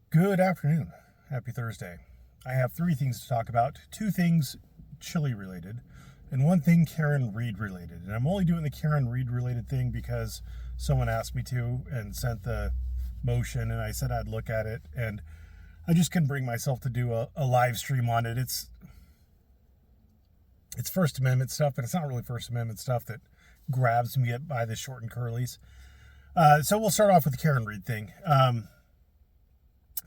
Good afternoon. Happy Thursday. I have three things to talk about. Two things Chile related, and one thing Karen Reed related. And I'm only doing the Karen Reed related thing because someone asked me to and sent the motion, and I said I'd look at it. And I just couldn't bring myself to do a live stream on it. It's First Amendment stuff, but it's not really First Amendment stuff that grabs me by the short and curlies. So we'll start off with the Karen Reed thing.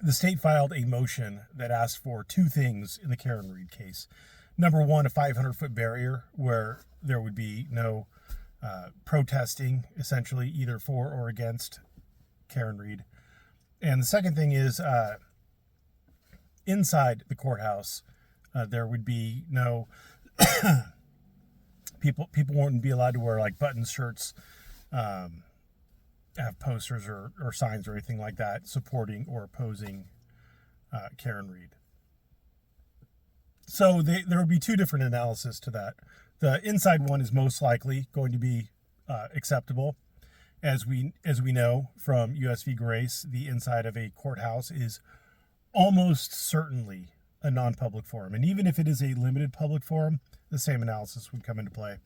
The state filed a motion that asked for two things in the Karen Reed case. Number one, a 500-foot barrier where there would be no protesting, essentially, either for or against Karen Reed. And the second thing is inside the courthouse, there would be no people wouldn't be allowed to wear like buttons, shirts, have posters or signs or anything like that supporting or opposing Karen Reed. So there would be two different analyses to that. The inside one is most likely going to be acceptable. As we know from US v. Grace, the inside of a courthouse is almost certainly a non-public forum. And even if it is a limited public forum, the same analysis would come into play.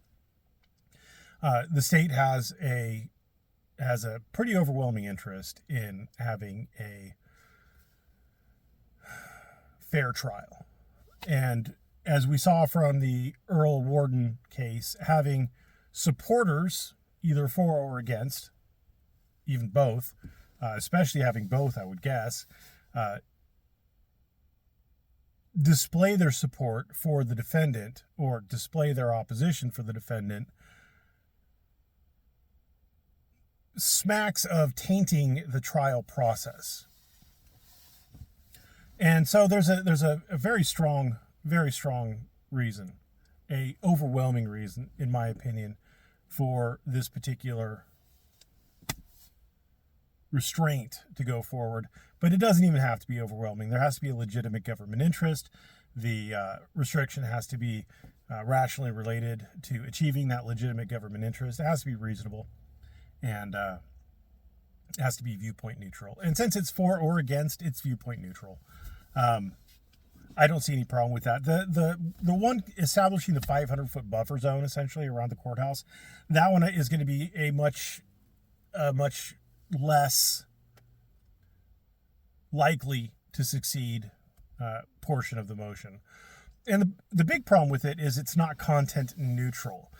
The state has a pretty overwhelming interest in having a fair trial. And as we saw from the Earl Warden case, having supporters, either for or against, even both, especially having both, I would guess, display their support for the defendant or display their opposition for the defendant smacks of tainting the trial process. And so there's a very strong reason, a overwhelming reason, in my opinion, for this particular restraint to go forward. But it doesn't even have to be overwhelming. There has to be a legitimate government interest. The restriction has to be rationally related to achieving that legitimate government interest. It has to be reasonable. And it has to be viewpoint neutral. And since it's for or against, it's viewpoint neutral. I don't see any problem with that. The one establishing the 500-foot buffer zone essentially around the courthouse, that one is going to be a much less likely to succeed portion of the motion. And the big problem with it is it's not content neutral.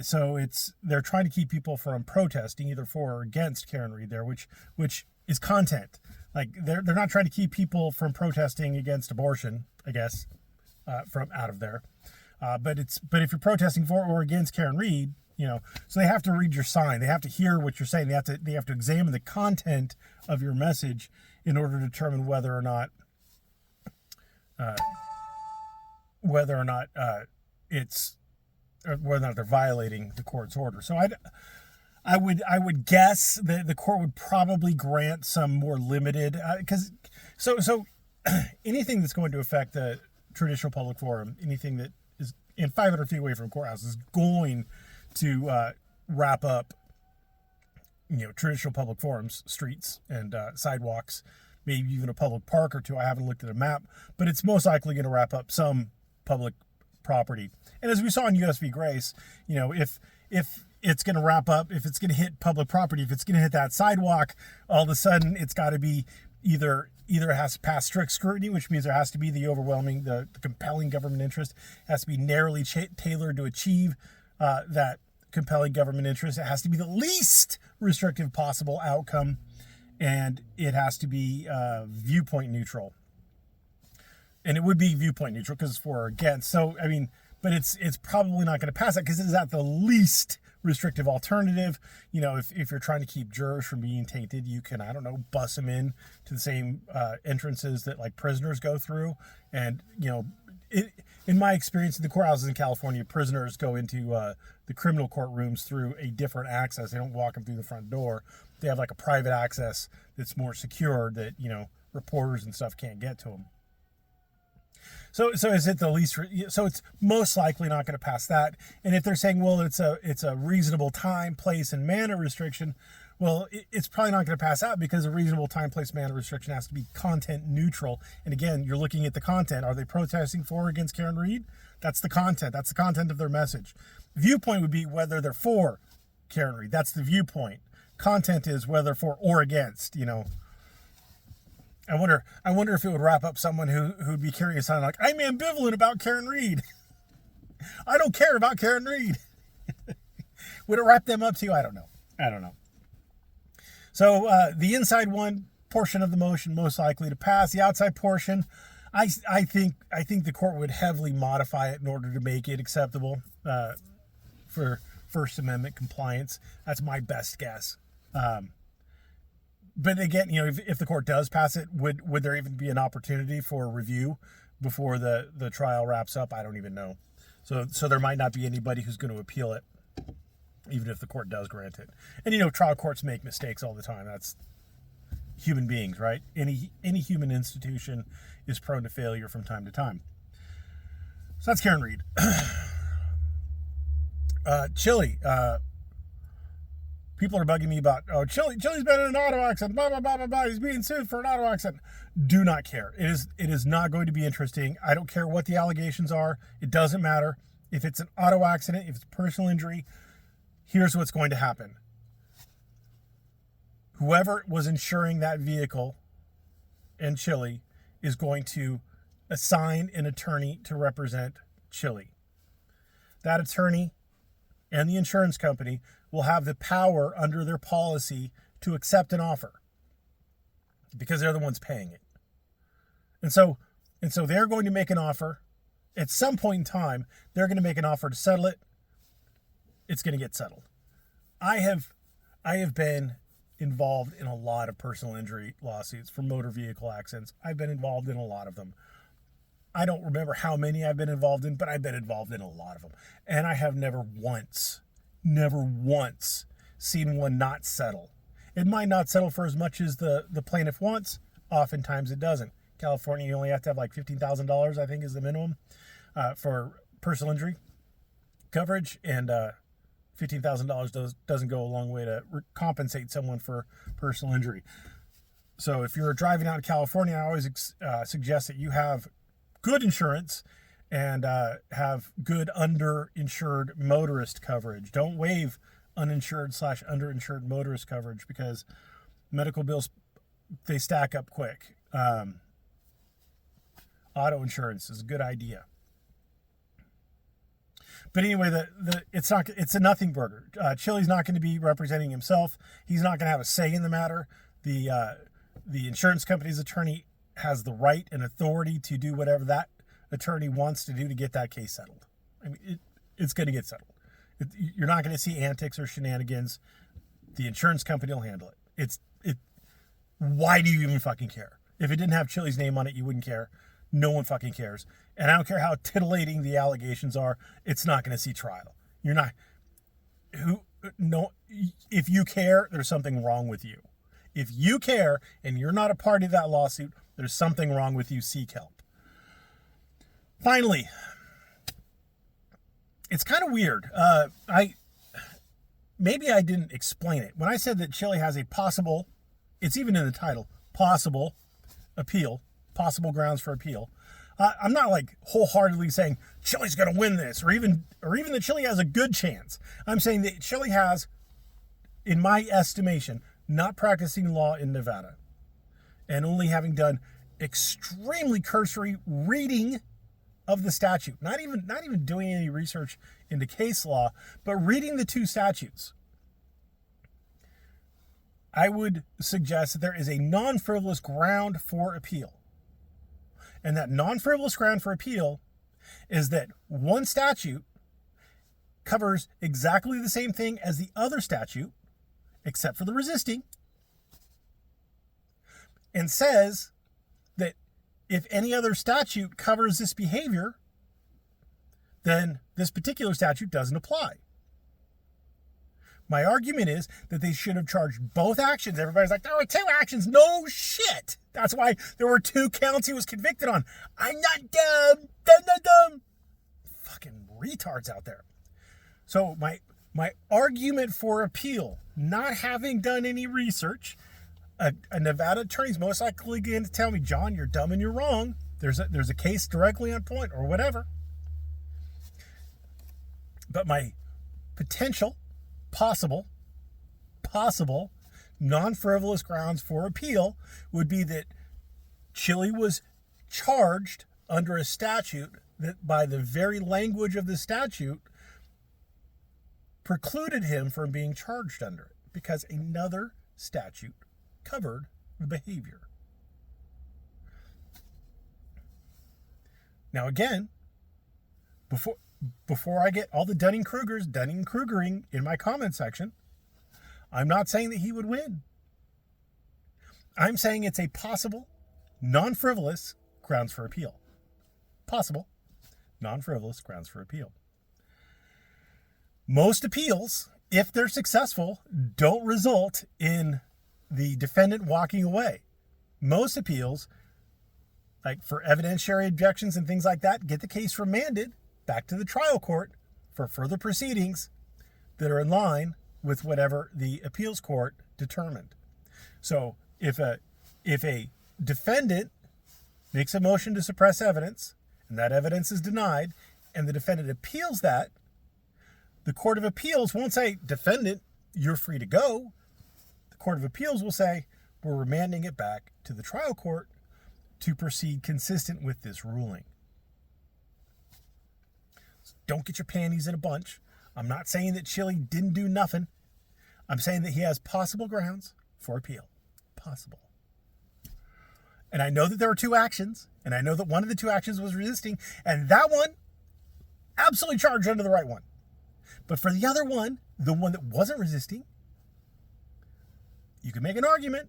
So they're trying to keep people from protesting either for or against Karen Reed there, which is content. Like they're not trying to keep people from protesting against abortion, I guess, from out of there. But if you're protesting for or against Karen Reed, so they have to read your sign. They have to hear what you're saying. They have to examine the content of your message in order to determine whether or not they're violating the court's order. So I would guess that the court would probably grant some more limited because anything that's going to affect the traditional public forum, anything that is in 500 feet away from a courthouse is going to wrap up traditional public forums, streets and sidewalks, maybe even a public park or two. I haven't looked at a map, but it's most likely going to wrap up some public property. And as we saw in US v. Grace, if it's going to wrap up, if it's going to hit public property, if it's going to hit that sidewalk, all of a sudden it's got to be either it has to pass strict scrutiny, which means there has to be the compelling government interest. It has to be narrowly tailored to achieve that compelling government interest. It has to be the least restrictive possible outcome, and it has to be viewpoint neutral. And it would be viewpoint neutral because it's for or against. So, but it's probably not going to pass that because it's at the least restrictive alternative. If you're trying to keep jurors from being tainted, you can, bus them in to the same entrances that like prisoners go through. And, in my experience in the courthouses in California, prisoners go into the criminal courtrooms through a different access. They don't walk them through the front door. They have like a private access that's more secure that, reporters and stuff can't get to them. So is it the least? So it's most likely not going to pass that. And if they're saying, well, it's a reasonable time, place, and manner restriction, Well, it's probably not going to pass out because a reasonable time, place, manner restriction has to be content neutral. And again, you're looking at the content. Are they protesting for or against Karen Read? That's the content. That's the content of their message. Viewpoint would be whether they're for Karen Read. That's the viewpoint. Content is whether for or against, you know. I wonder if it would wrap up someone who'd be curious on, like, I'm ambivalent about Karen Read. I don't care about Karen Read. Would it wrap them up too? I don't know. So the inside one portion of the motion most likely to pass. The outside portion, I think the court would heavily modify it in order to make it acceptable for First Amendment compliance. That's my best guess. But again, you know, if the court does pass it, would there even be an opportunity for review before the trial wraps up? I don't even know. So there might not be anybody who's going to appeal it, even if the court does grant it. And you know, trial courts make mistakes all the time. That's human beings, right? Any human institution is prone to failure from time to time. So that's Karen Read. Chilli. People are bugging me about, Chilli's been in an auto accident, blah, blah, blah, blah, blah. He's being sued for an auto accident. Do not care. It is not going to be interesting. I don't care what the allegations are. It doesn't matter. If it's an auto accident, if it's personal injury, here's what's going to happen. Whoever was insuring that vehicle and Chilli is going to assign an attorney to represent Chilli. That attorney and the insurance company will have the power under their policy to accept an offer because they're the ones paying it. And so they're going to make an offer. At some point in time, they're going to make an offer to settle it. It's going to get settled. I have been involved in a lot of personal injury lawsuits for motor vehicle accidents. I've been involved in a lot of them. I don't remember how many I've been involved in, but I've been involved in a lot of them. And I have never once seen one not settle. It might not settle for as much as the plaintiff wants. Oftentimes it doesn't. California, you only have to have like $15,000, I think, is the minimum for personal injury coverage. And $15,000 doesn't go a long way to compensate someone for personal injury. So if you're driving out of California, I always suggest that you have good insurance and have good underinsured motorist coverage. Don't waive uninsured/underinsured motorist coverage because medical bills, they stack up quick. Auto insurance is a good idea. But anyway, it's a nothing burger. Chilli's not going to be representing himself. He's not going to have a say in the matter. The insurance company's attorney has the right and authority to do whatever that attorney wants to do to get that case settled. I mean, it's going to get settled. You're not going to see antics or shenanigans. The insurance company will handle it. Why do you even fucking care? If it didn't have Chilli's name on it, you wouldn't care. No one fucking cares. And I don't care how titillating the allegations are. It's not going to see trial. You're not. If you care, there's something wrong with you. If you care and you're not a party to that lawsuit, there's something wrong with you. Seek help. Finally, it's kind of weird. Maybe I didn't explain it. When I said that Chilli has a possible, it's even in the title, possible appeal, possible grounds for appeal. I'm not like wholeheartedly saying Chilli's going to win this or even that Chilli has a good chance. I'm saying that Chilli has, in my estimation, not practicing law in Nevada and only having done extremely cursory reading of the statute, not even doing any research into case law, but reading the two statutes. I would suggest that there is a non-frivolous ground for appeal. And that non-frivolous ground for appeal is that one statute covers exactly the same thing as the other statute, except for the resisting, and says that if any other statute covers this behavior, then this particular statute doesn't apply. My argument is that they should have charged both actions. Everybody's like, there were two actions. No shit. That's why there were two counts he was convicted on. I'm not dumb. Dumb. Fucking retards out there. So my My argument for appeal, not having done any research, a Nevada attorney is most likely going to tell me, John, you're dumb and you're wrong. There's a case directly on point or whatever. But my potential, possible, non-frivolous grounds for appeal would be that Chilli was charged under a statute that, by the very language of the statute, precluded him from being charged under it because another statute covered the behavior. Now again, before I get all the Dunning-Krugering in my comment section, I'm not saying that he would win. I'm saying it's a possible, non-frivolous grounds for appeal. Possible, non-frivolous grounds for appeal. Most appeals, if they're successful, don't result in the defendant walking away. Most appeals, like for evidentiary objections and things like that, get the case remanded back to the trial court for further proceedings that are in line with whatever the appeals court determined. So if a defendant makes a motion to suppress evidence and that evidence is denied and the defendant appeals that, the Court of Appeals won't say, defendant, you're free to go. The Court of Appeals will say, we're remanding it back to the trial court to proceed consistent with this ruling. So don't get your panties in a bunch. I'm not saying that Chilli didn't do nothing. I'm saying that he has possible grounds for appeal. Possible. And I know that there were two actions, and I know that one of the two actions was resisting, and that one, absolutely charged under the right one. But for the other one, the one that wasn't resisting, you can make an argument,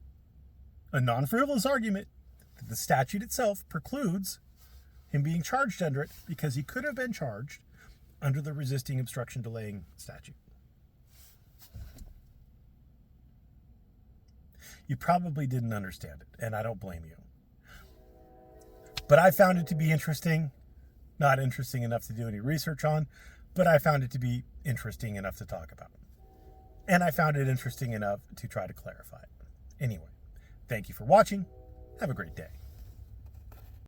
a non-frivolous argument, that the statute itself precludes him being charged under it because he could have been charged under the resisting, obstruction, delaying statute. You probably didn't understand it, and I don't blame you. But I found it to be interesting, not interesting enough to do any research on, but I found it to be interesting enough to talk about. And I found it interesting enough to try to clarify it. Anyway, thank you for watching. Have a great day.